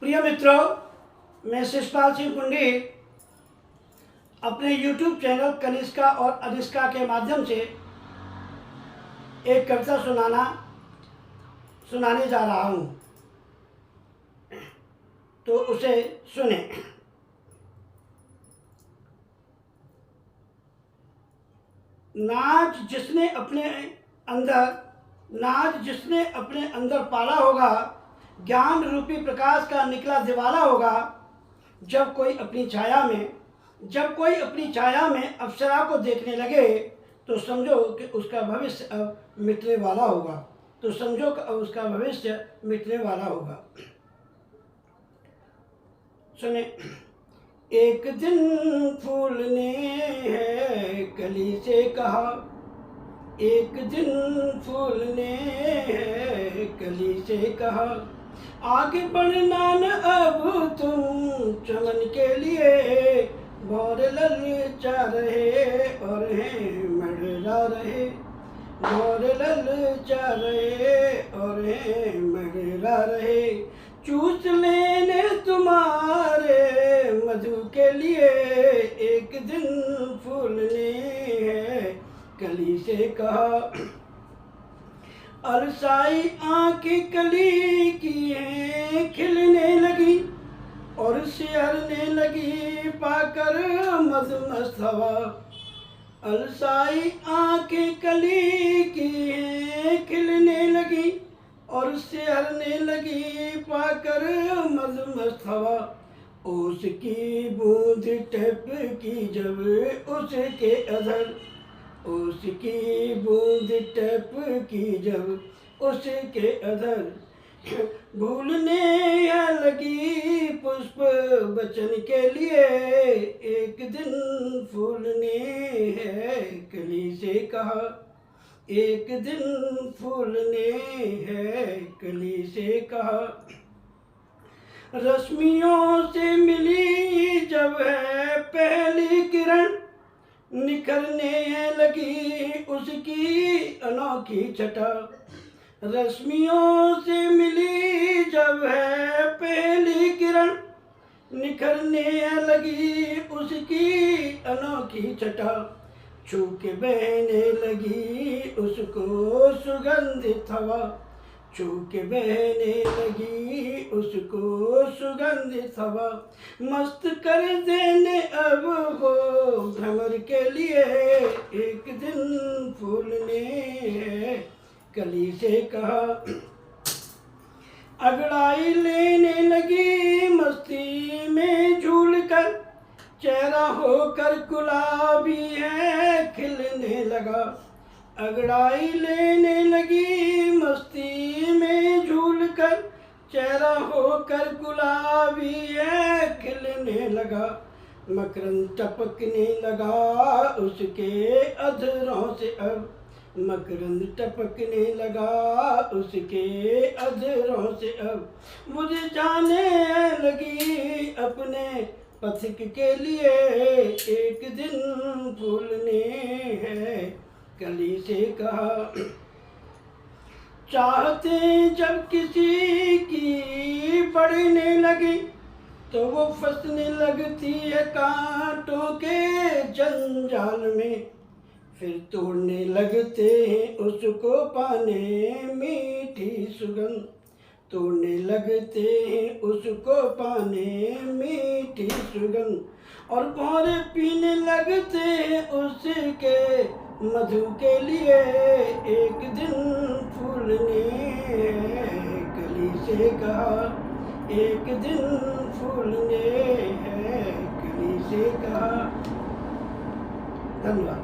प्रिय मित्रों, मैं शिषपाल सिंह पुंडी अपने YouTube चैनल कनिष्का और अनिष्का के माध्यम से एक कविता सुनाने जा रहा हूँ, तो उसे सुने। नाज जिसने अपने अंदर पाला होगा, ज्ञान रूपी प्रकाश का निकला दिवाला होगा। जब कोई अपनी छाया में अप्सरा को देखने लगे, तो समझो कि उसका भविष्य अब मिटने वाला होगा। सुने। एक दिन फूल ने है कली से कहा, आगे बढ़ना न अब तुम चमन के लिए। भौर ललचा रहे और हैं मड़रा रहे, चूस लेने तुम्हारे मधु के लिए। एक दिन फूल ने है कली से कहा, अलसाई आंखें कली की हैं खिलने लगी, और सिहरने लगी पाकर मदमस्त हवा। अलसाई आंखें कली की हैं खिलने लगी, और सिहरने लगी पाकर मदमस्त हवा। उसकी बूंद टपकी जब उसके अधर, भूलने लगी पुष्प बचन के लिए। एक दिन फूल ने है कली से कहा, रश्मियों से मिली जब है पहली किरण, निखरने लगी उसकी अनोखी छटा। रश्मियों से मिली जब है पहली किरण, निखरने लगी उसकी अनोखी छटा। छू के बहने लगी उसको सुगंधित हवा, मस्त कर देने अब हो भ्रमर के लिए। एक दिन फूल ने है कली से कहा, अंगड़ाई लेने लगी मस्ती में झूल कर, चेहरा होकर गुलाबी है खिलने लगा। अंगड़ाई लेने लगी मस्ती में झूल कर, चेहरा होकर गुलाबी है खिलने लगा। मकरंद टपकने लगा उसके अधरों से अब, मुझे जाने लगी अपने पथिक के लिए। एक दिन फूल ने है कली से कहा, चाहते जब किसी की बढ़ने लगी, तो वो फंसने लगती है कांटों के जंजाल में। फिर तोड़ने लगते हैं उसको पाने मीठी सुगंध, और भौरे पीने लगते हैं उसके मधु के लिए। एक दिन फूल ने कली से कहा, धन्यवाद।